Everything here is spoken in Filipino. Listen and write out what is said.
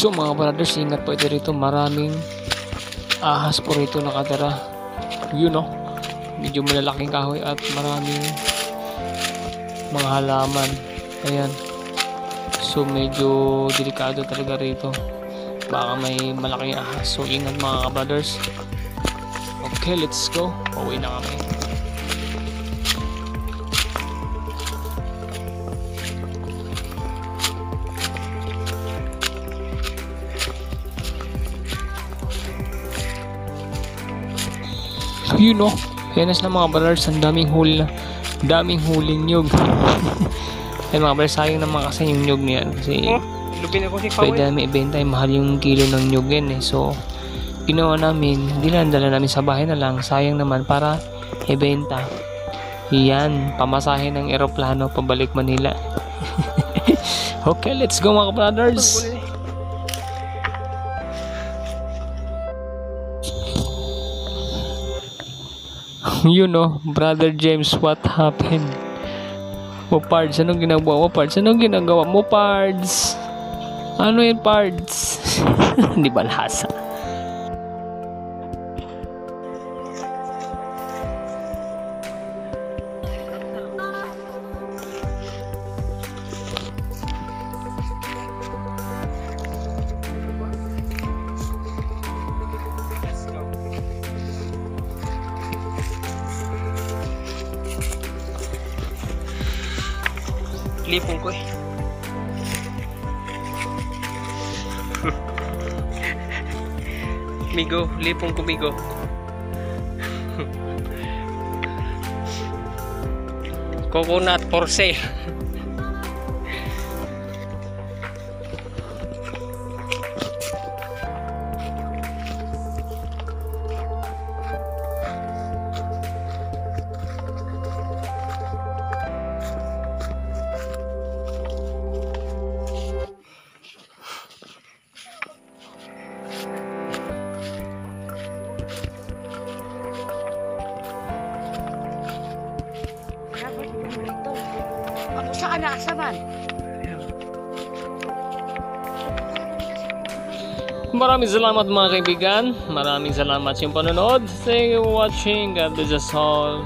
So mga brothers, ingat po ito rito. Maraming ahas po rito nakatira. Yun no, medyo malalaking kahoy at maraming mga halaman. Ayan. So medyo delikado talaga rito. Baka may malaking ahas. So ingat mga brothers. Okay, let's go. Pauwi na kami. You know, fairness na mga brothers, ang daming huling nyug. Ay mga brothers, sayang naman kasi yung nyug niyan kasi pwede namin ibenta, mahal yung kilo ng nyug yan eh. So ginawa namin, dinadala namin sa bahay na lang, sayang naman para ibenta. Yan, pamasahe ng eroplano pabalik Manila. Okay, let's go mga brothers. You know, Brother James, what happened? O Pards, anong ginagawa mo, Pards? Anong ginagawa mo, Pards? Ano yan, Pards? Hindi ba lasa? Lipong ko eh. Migo, lipong ko migo. Coconut for sale. Saan na asaman? Maraming salamat mga kaibigan. Maraming salamat sa panonood. Thank you for watching. God bless us all.